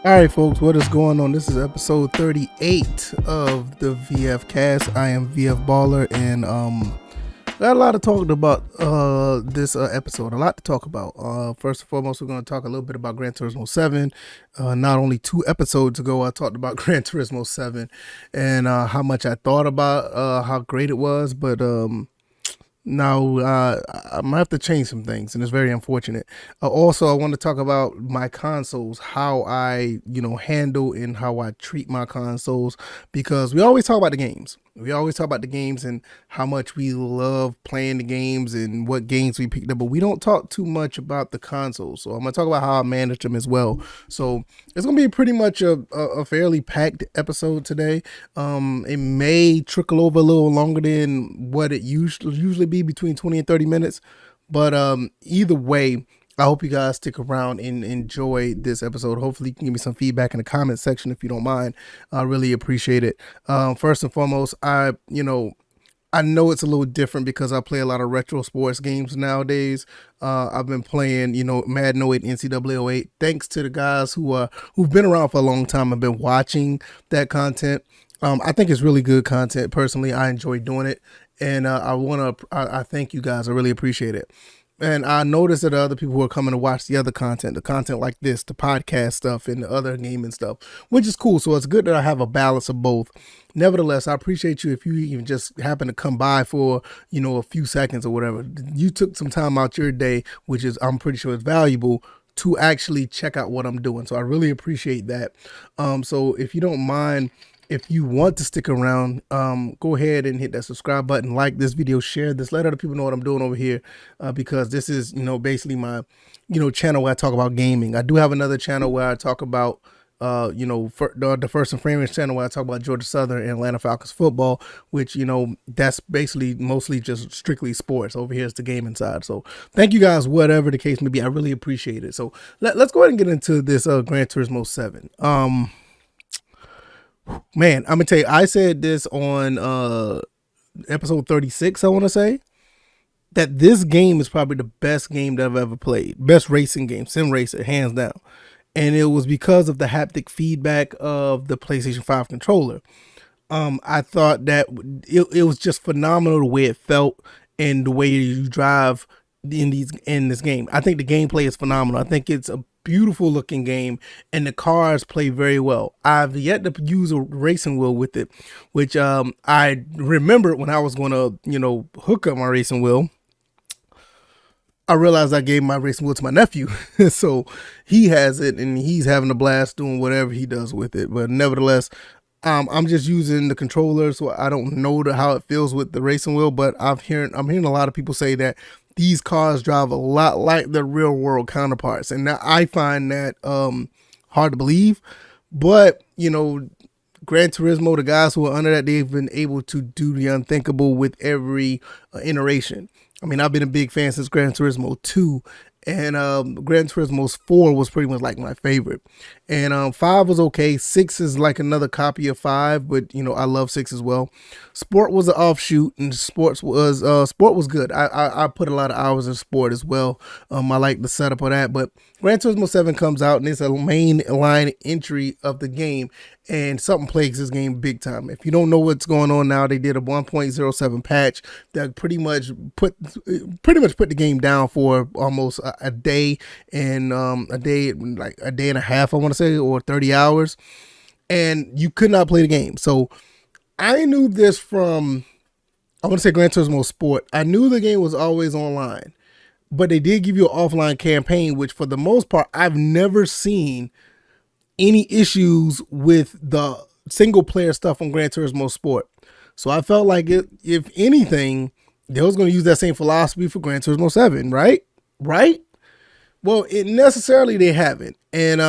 All right, folks, what is going on? This is episode 38 of the VF Cast. I am VF Baller, and got a lot to talk about this episode. A lot to talk about. First and foremost, we're going to talk a little bit about Gran Turismo 7. Not only 2 episodes ago, I talked about Gran Turismo 7 and how much I thought about how great it was, but now, I might have to change some things, and it's very unfortunate. Also, I want to talk about my consoles, how I, handle and how I treat my consoles, because we always talk about the games. We always talk about the games and how much we love playing the games and what games we picked up, but we don't talk too much about the consoles. So I'm going to talk about how I manage them as well. So it's going to be pretty much a fairly packed episode today. It may trickle over a little longer than what it usually be, between 20 and 30 minutes. But either way, I hope you guys stick around and enjoy this episode. Hopefully you can give me some feedback in the comment section if you don't mind. I really appreciate it. First and foremost, I know it's a little different because I play a lot of retro sports games nowadays. I've been playing, Madden 08, NCAA 08. Thanks to the guys who've been around for a long time. I've been watching that content. I think it's really good content. Personally, I enjoy doing it. And I thank you guys. I really appreciate it. And I noticed that other people who are coming to watch the other content, the content like this, the podcast stuff and the other gaming stuff, which is cool. So it's good that I have a balance of both. Nevertheless, I appreciate you if you even just happen to come by for, a few seconds or whatever. You took some time out your day, which is, I'm pretty sure is valuable, to actually check out what I'm doing. So I really appreciate that. So if you don't mind, if you want to stick around, go ahead and hit that subscribe button, like this video, share this, let other people know what I'm doing over here, because this is, basically my, channel where I talk about gaming. I do have another channel where I talk about, the First and Framers channel where I talk about Georgia Southern and Atlanta Falcons football, which, that's basically mostly just strictly sports. Over here is the gaming side. So thank you guys, whatever the case may be. I really appreciate it. So let's go ahead and get into this Gran Turismo 7. Man, I'm gonna tell you, I said this on episode 36, I want to say, that this game is probably the best game that I've ever played. Best racing game, sim racer, hands down. And it was because of the haptic feedback of the PlayStation 5 controller. I thought that it was just phenomenal the way it felt and the way you drive in this game. I think the gameplay is phenomenal. I think it's a beautiful looking game and the cars play very well. I've yet to use a racing wheel with it, which I remember when I was going to hook up my racing wheel. I realized I gave my racing wheel to my nephew, so he has it and he's having a blast doing whatever he does with it. But nevertheless, I'm just using the controller, so I don't know how it feels with the racing wheel. But I'm hearing a lot of people say that these cars drive a lot like their real world counterparts, and I find that hard to believe. But Gran Turismo, the guys who are under that, they've been able to do the unthinkable with every iteration. I mean, I've been a big fan since Gran Turismo 2, and Gran Turismo 4 was pretty much like my favorite. And 5 was okay. 6 is like another copy of 5, but I love 6 as well. Sport was an offshoot, and sport was good. I put a lot of hours in sport as well. I like the setup of that. But Gran Turismo 7 comes out, and it's a main line entry of the game, and something plagues this game big time. If you don't know what's going on now, they did a 1.07 patch that pretty much put the game down for almost a day and a day and a half, I want to say, or 30 hours, and you could not play the game. So I knew this from, I want to say, Gran Turismo Sport. I knew the game was always online, but they did give you an offline campaign, which for the most part, I've never seen any issues with the single player stuff on Gran Turismo Sport. So I felt like if anything, they was going to use that same philosophy for Gran Turismo 7, right? Well, necessarily they haven't. And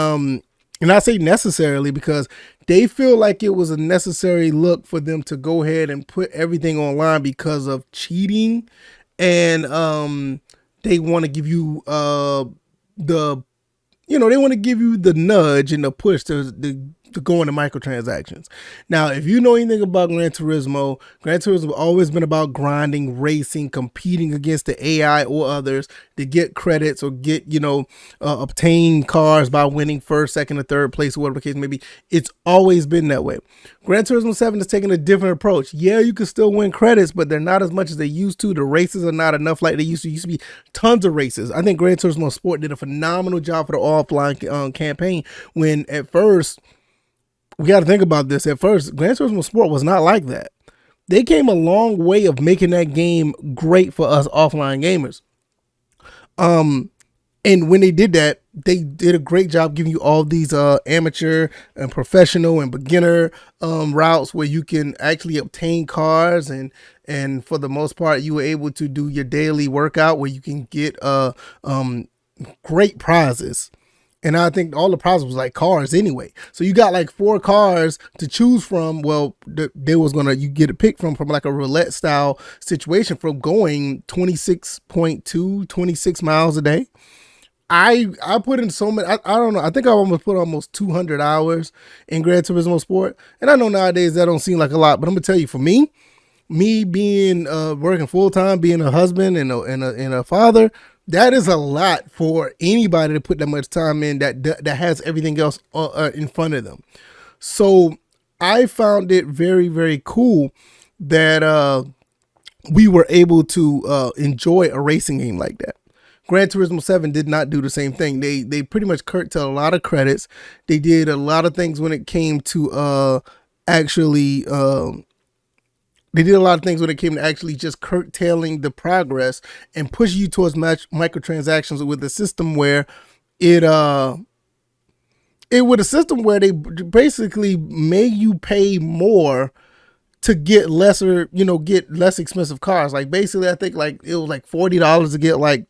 I say necessarily because they feel like it was a necessary look for them to go ahead and put everything online because of cheating. And they want to give you they want to give you the nudge and the push to to go into microtransactions. Now, if you know anything about Gran Turismo has always been about grinding, racing, competing against the AI or others to get credits or get, obtain cars by winning first, second, or third place, or whatever the case may be. It's always been that way. Gran Turismo 7 is taking a different approach. Yeah, you can still win credits, but they're not as much as they used to. The races are not enough like they used to. Used to be tons of races. I think Gran Turismo Sport did a phenomenal job for the offline campaign when at first, we got to think about this. At first, Gran Turismo Sport was not like that. They came a long way of making that game great for us offline gamers. And when they did that, they did a great job giving you all these amateur and professional and beginner routes where you can actually obtain cars, and for the most part, you were able to do your daily workout where you can get great prizes. And I think all the prizes was like cars anyway. So you got like 4 cars to choose from. Well, you get a pick from like a roulette style situation from going 26 miles a day. I put in so many, I don't know. I think I almost put almost 200 hours in Gran Turismo Sport. And I know nowadays that don't seem like a lot, but I'm gonna tell you, for me being working full time, being a husband and a father, that is a lot for anybody to put that much time in that has everything else in front of them. So I found it very, very cool that we were able to enjoy a racing game like that. Gran Turismo 7 did not do the same thing. They pretty much curtailed a lot of credits. They did a lot of things when it came to actually just curtailing the progress and pushing you towards microtransactions with a system where they basically made you pay more to get less expensive cars. Like basically, I think like it was like $40 to get like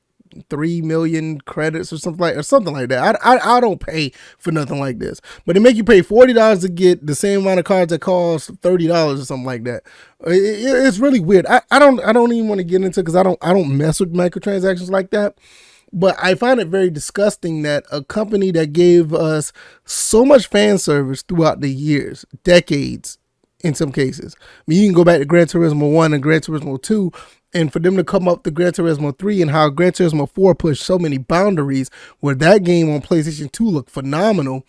3 million credits or something like that. I don't pay for nothing like this, but they make you pay $40 to get the same amount of cards that cost $30 or something like that. It's really weird. I don't even want to get into it because I don't mess with microtransactions like that. But I find it very disgusting that a company that gave us so much fan service throughout the years, decades, in some cases. I mean, you can go back to Gran Turismo 1 and Gran Turismo 2, and for them to come up to Gran Turismo 3 and how Gran Turismo 4 pushed so many boundaries where that game on PlayStation 2 looked phenomenal.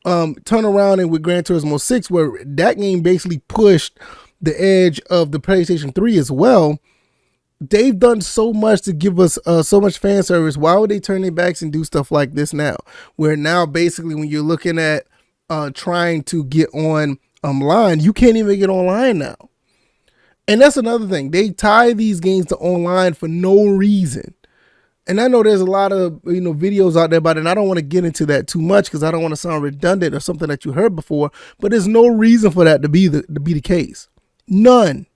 Turn around and with Gran Turismo 6 where that game basically pushed the edge of the PlayStation 3 as well. They've done so much to give us so much fan service. Why would they turn their backs and do stuff like this now? Where now basically when you're looking at trying to get online, you can't even get online now. And that's another thing. They tie these games to online for no reason. And I know there's a lot of videos out there about it, and I don't want to get into that too much because I don't want to sound redundant or something that you heard before, but there's no reason for that to be the case. None.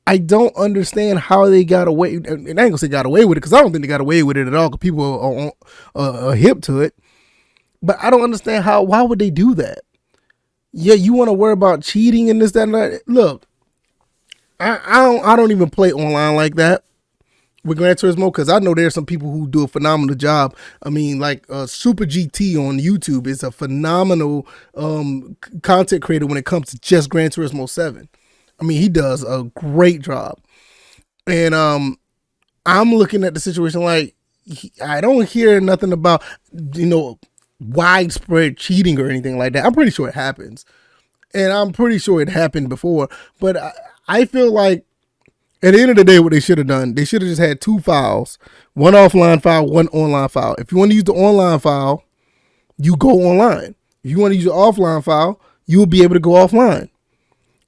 I don't understand how they got away, and I ain't gonna say got away with it because I don't think they got away with it at all because people are hip to it. But I don't understand why would they do that? Yeah, you want to worry about cheating and this, that, and that. Look, I don't even play online like that with Gran Turismo because I know there's some people who do a phenomenal job. I mean, like Super GT on YouTube is a phenomenal content creator when it comes to just Gran Turismo 7. I mean, he does a great job. And I'm looking at the situation like I don't hear nothing about, widespread cheating or anything like that. I'm pretty sure it happens. And I'm pretty sure it happened before. But I feel like at the end of the day, what they should have done, they should have just had 2 files, one offline file, one online file. If you want to use the online file, you go online. If you want to use the offline file, you will be able to go offline.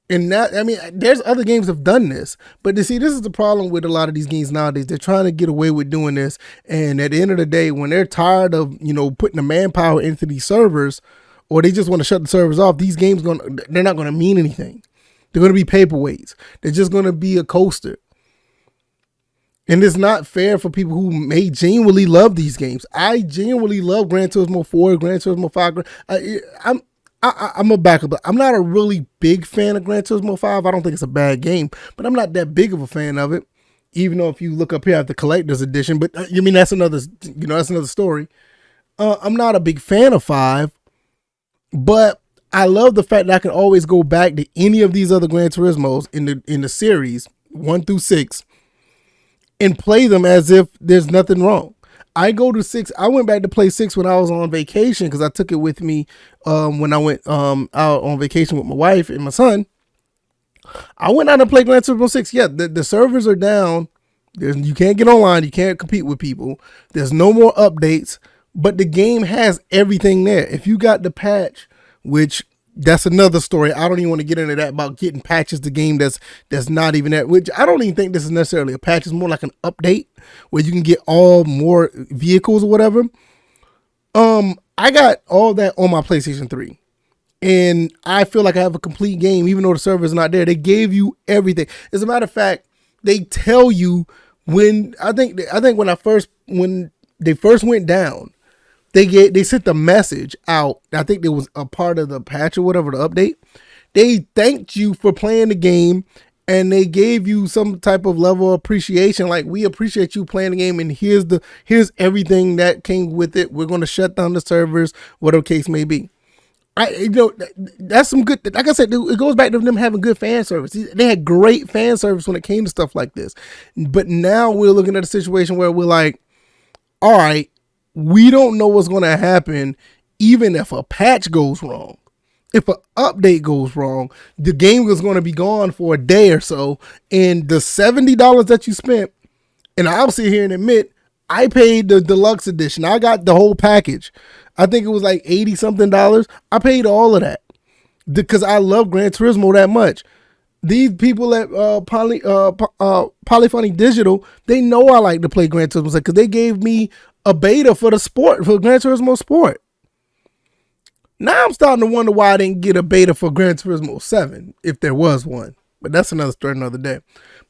And that, I mean, there's other games that have done this, but you see, this is the problem with a lot of these games nowadays. They're trying to get away with doing this. And at the end of the day, when they're tired of, putting the manpower into these servers, or they just want to shut the servers off, these games they're not going to mean anything. They're going to be paperweights. They're just going to be a coaster. And it's not fair for people who may genuinely love these games. I genuinely love Gran Turismo 4, Gran Turismo 5. I'm a backup. I'm not a really big fan of Gran Turismo 5. I don't think it's a bad game, but I'm not that big of a fan of it. Even though if you look up here at the collector's edition, but that's another story. I'm not a big fan of 5, but I love the fact that I can always go back to any of these other Gran Turismos in the series 1 through 6 and play them as if there's nothing wrong. I go to 6. I went back to play 6 when I was on vacation because I took it with me when I went out on vacation with my wife and my son. I went out and played Gran Turismo 6. Yeah, the servers are down. You can't get online. You can't compete with people. There's no more updates, but the game has everything there. If you got the patch, which that's another story. I don't even want to get into that about getting patches to game that's not even that. Which I don't even think this is necessarily a patch. It's more like an update where you can get all more vehicles or whatever. I got all that on my PlayStation 3. And I feel like I have a complete game, even though the server's not there. They gave you everything. As a matter of fact, they tell you when I think when they first went down, they sent the message out. I think it was a part of the patch or whatever, the update. They thanked you for playing the game and they gave you some type of level of appreciation. Like, we appreciate you playing the game and here's everything that came with it. We're going to shut down the servers, whatever case may be. That's some good. Like I said, it goes back to them having good fan service. They had great fan service when it came to stuff like this. But now we're looking at a situation where we're like, all right, we don't know what's going to happen, even if a patch goes wrong. If an update goes wrong, the game is going to be gone for a day or so, and the $70 that you spent, and I'll sit here and admit, I paid the deluxe edition. I got the whole package. I think it was like 80 something dollars. I paid all of that because I love Gran Turismo that much. These people at Polyphony Digital, they know I like to play Gran Turismo because they gave me a beta for the sport, for Gran Turismo Sport. Now I'm starting to wonder why I didn't get a beta for Gran Turismo 7, if there was one. But that's another story, another day.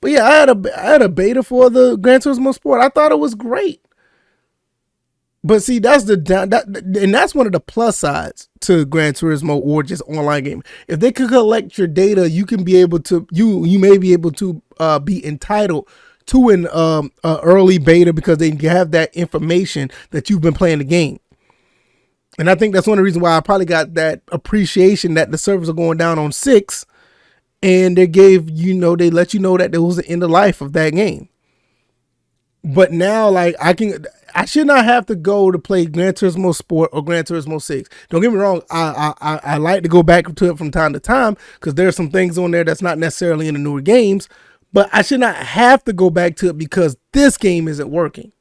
But yeah, I had a beta for the Gran Turismo Sport. I thought it was great. But see, that's and that's one of the plus sides to Gran Turismo or just online gaming. If they could collect your data, you can be able to you may be able to be entitled to an early beta because they have that information that you've been playing the game. And I think that's one of the reasons why I probably got that appreciation that the servers are going down on 6, and they let you know that there was the end of life of that game. But now, like, I should not have to go to play Gran Turismo Sport or Gran Turismo 6. Don't get me wrong, I like to go back to it from time to time because there's some things on there that's not necessarily in the newer games, but I should not have to go back to it because this game isn't working.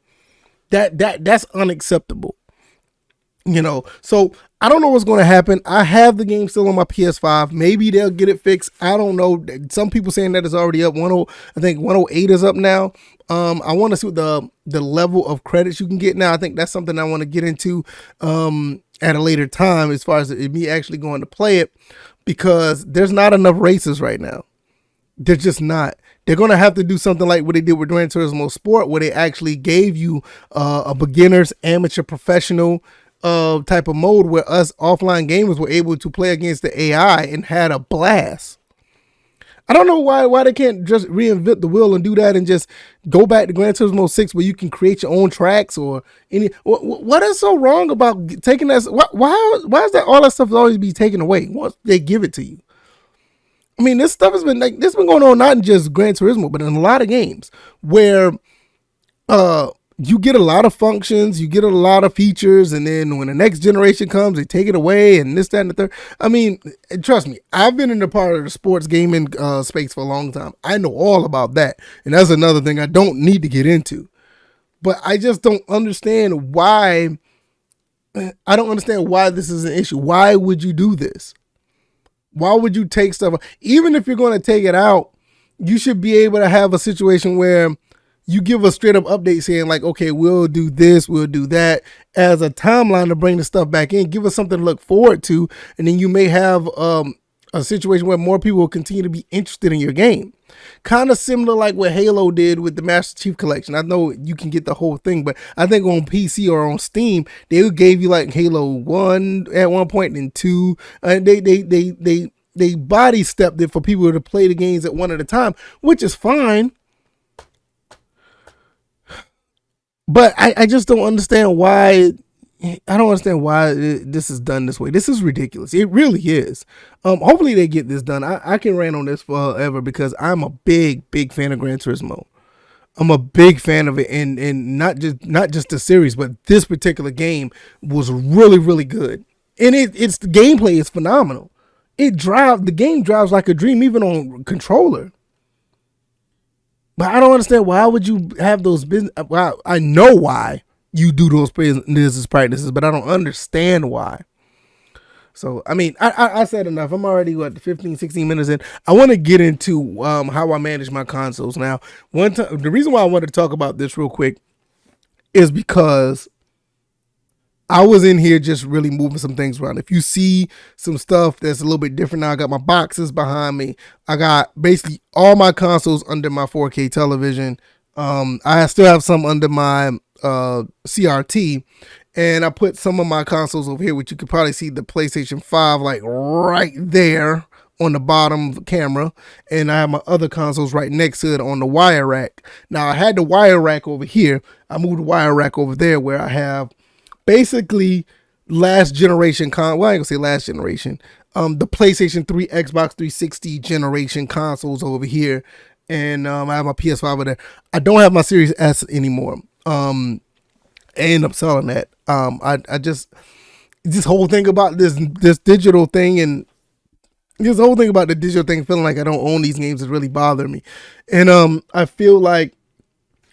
That's unacceptable. So I don't know what's going to happen. I have the game still on my PS5. Maybe they'll get it fixed. I don't know. Some people saying that it's already up. I think 108 is up now. I want to see what the level of credits you can get now. I think that's something I want to get into at a later time as far as me actually going to play it because there's not enough races right now. They're just not. They're going to have to do something like what they did with Gran Turismo Sport where they actually gave you a beginner's, amateur, professional type of mode where us offline gamers were able to play against the AI and had a blast. I don't know why they can't just reinvent the wheel and do that and just go back to Gran Turismo 6 where you can create your own tracks or any. What is so wrong about taking that? Why is that all that stuff always be taken away once they give it to you? I mean, this stuff has been going on not in just Gran Turismo, but in a lot of games where you get a lot of functions, you get a lot of features, and then when the next generation comes, they take it away, and this, that, and the third. I mean, trust me, I've been in the part of the sports gaming space for a long time. I know all about that, and that's another thing I don't need to get into. But I just don't understand why. I don't understand why this is an issue. Why would you do this? Why would you take stuff? Even if you're going to take it out, you should be able to have a situation where you give a straight up update saying like, okay, we'll do this, we'll do that as a timeline to bring the stuff back in. Give us something to look forward to. And then you may have a situation where more people will continue to be interested in your game. Kind of similar like what Halo did with the Master Chief Collection. I know you can get the whole thing, but I think on PC or on Steam, they gave you like Halo 1 at one point and 2. And they body stepped it for people to play the games at one at a time, which is fine. But I just don't understand why I don't understand why this is done this way. This is ridiculous. It really is. Hopefully they get this done. I can rant on this forever because I'm a big fan of Gran Turismo. I'm a big fan of it, and not just the series, but this particular game was really good. And it's the gameplay is phenomenal. The game drives like a dream, even on controller. But I don't understand why would you have those business. Well, I know why you do those business practices, but I don't understand why. So I mean, I said enough. I'm already 15, 16 minutes in. I want to get into how I manage my consoles now. One time, the reason why I wanted to talk about this real quick is because I was in here just really moving some things around. If you see some stuff that's a little bit different now, I got my boxes behind me. I got basically all my consoles under my 4K television. I still have some under my CRT, and I put some of my consoles over here, which you could probably see the PlayStation 5 like right there on the bottom of the camera, and I have my other consoles right next to it on the wire rack. Now I had the wire rack over here. I moved the wire rack over there where I have basically last generation well, I ain't gonna say last generation. The PlayStation 3, Xbox 360 generation consoles over here, and I have my PS5 over there. I don't have my Series S anymore. I end up selling that. I just this whole thing about this digital thing and this whole thing about the digital thing, feeling like I don't own these games, is really bothering me, and I feel like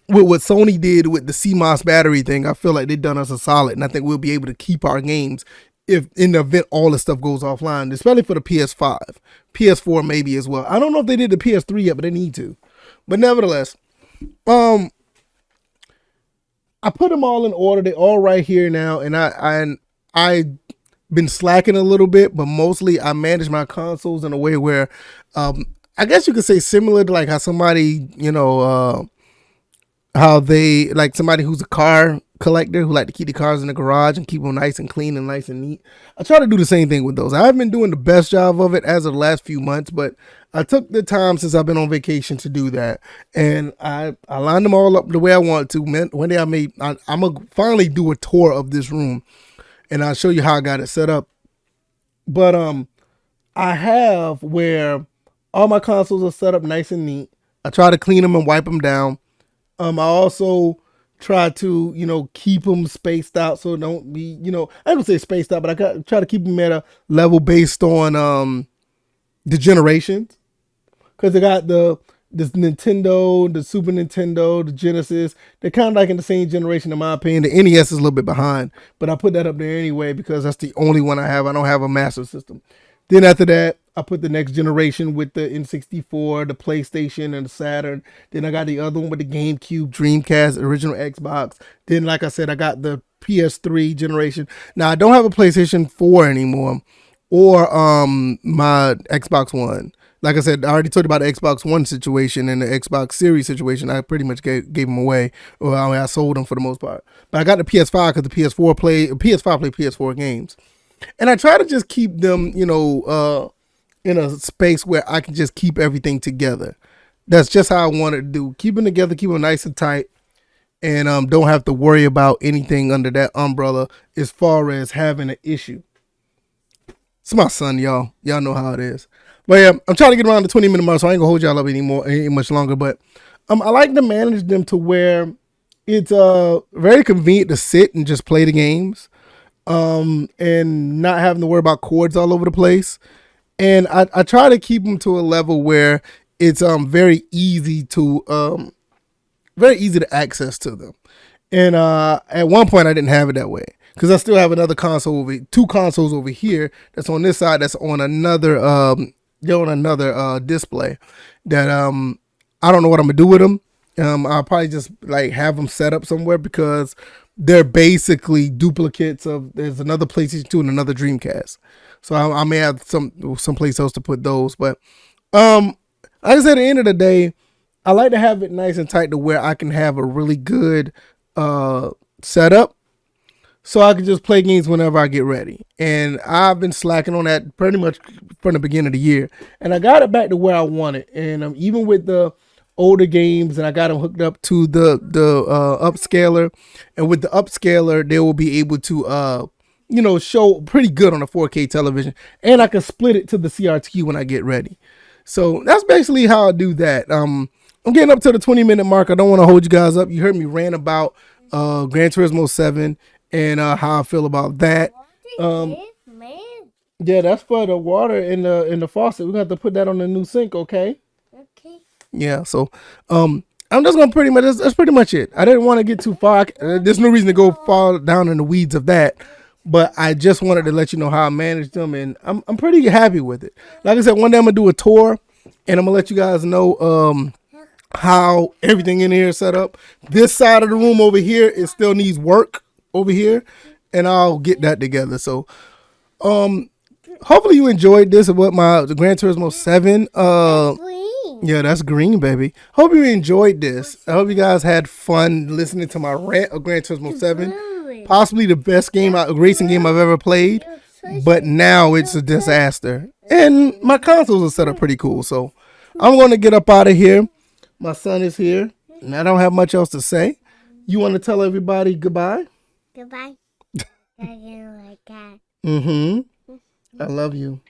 with what Sony did with the CMOS battery thing, I feel like they've done us a solid, and I think we'll be able to keep our games if in the event all the stuff goes offline, especially for the PS5, PS4 maybe as well. I don't know if they did the PS3 yet, but they need to. But nevertheless, I put them all in order. They're all right here now, and I been slacking a little bit, but mostly I manage my consoles in a way where, I guess you could say similar to like how somebody, how they like somebody who's a car collector who like to keep the cars in the garage and keep them nice and clean and nice and neat. I try to do the same thing with those. I haven't been doing the best job of it as of the last few months, but I took the time since I've been on vacation to do that, and I lined them all up the way I want to. One day I'm gonna finally do a tour of this room, and I'll show you how I got it set up. But I have where all my consoles are set up nice and neat. I try to clean them and wipe them down. I also try to, keep them spaced out so don't be, I don't say spaced out, but try to keep them at a level based on the generations. Because they got this Nintendo, the Super Nintendo, the Genesis. They're kind of like in the same generation, in my opinion. The NES is a little bit behind, but I put that up there anyway because that's the only one I have. I don't have a Master System. Then after that, I put the next generation with the N64, the PlayStation, and the Saturn. Then I got the other one with the GameCube, Dreamcast, original Xbox. Then, like I said, I got the PS3 generation. Now, I don't have a PlayStation 4 anymore or my Xbox One. Like I said, I already talked about the Xbox One situation and the Xbox Series situation. I pretty much gave them away, or I sold them for the most part. But I got the PS5 because the PS5 play PS4 games. And I try to just keep them, in a space where I can just keep everything together. That's just how I want to do. Keep them together, keep them nice and tight, and don't have to worry about anything under that umbrella as far as having an issue. It's my son, y'all. Y'all know how it is. But yeah, I'm trying to get around the 20-minute mark, so I ain't gonna hold y'all up any much longer. But I like to manage them to where it's very convenient to sit and just play the games. And not having to worry about cords all over the place. And I try to keep them to a level where it's very easy to access to them. And at one point I didn't have it that way because I still have two consoles over here that's on this side that's on another display that I don't know what I'm gonna do with them. I'll probably just like have them set up somewhere because they're basically duplicates of. There's another PlayStation 2 and another Dreamcast, so I may have some place else to put those. But like I said, at the end of the day, I like to have it nice and tight to where I can have a really good setup, so I can just play games whenever I get ready. And I've been slacking on that pretty much from the beginning of the year, and I got it back to where I want it. And even with the older games, and I got them hooked up to the upscaler. And with the upscaler, they will be able to show pretty good on a 4K television, and I can split it to the CRT when I get ready. So that's basically how I do that. I'm getting up to the 20-minute mark. I don't want to hold you guys up. You heard me rant about Gran Turismo 7 and how I feel about that. Yeah, that's for the water in the faucet. We're gonna have to put that on the new sink, okay? Okay. Yeah, so I'm just gonna pretty much that's pretty much it. I didn't want to get too far. There's no reason to go far down in the weeds of that. But I just wanted to let you know how I managed them, and I'm pretty happy with it. Like I said, one day I'm gonna do a tour, and I'm gonna let you guys know how everything in here is set up. This side of the room over here, it still needs work over here, and I'll get that together. So hopefully you enjoyed this with my Gran Turismo 7. Yeah, that's green, baby. Hope you enjoyed this. I hope you guys had fun listening to my rant of Gran Turismo 7. Possibly the best racing game I've ever played. But now it's a disaster. And my consoles are set up pretty cool. So I'm going to get up out of here. My son is here. And I don't have much else to say. You want to tell everybody goodbye? Goodbye. Mm-hmm. I love you.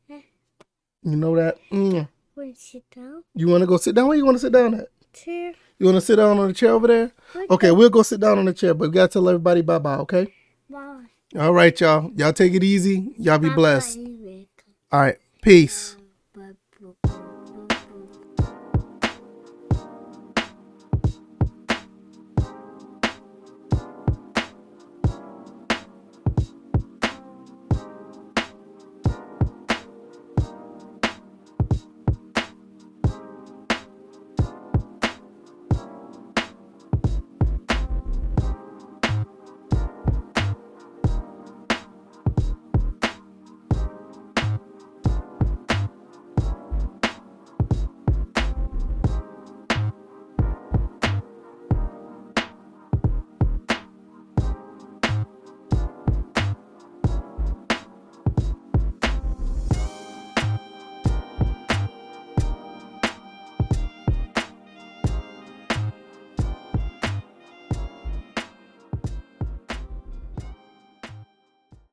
You know that? Mm. Want to sit down? You want to go sit down? Where you want to sit down at? Chair. You want to sit down on the chair over there? Okay, we'll go sit down on the chair, but we got to tell everybody bye-bye, okay? Bye. All right, y'all. Y'all take it easy. Y'all be blessed. All right. Peace.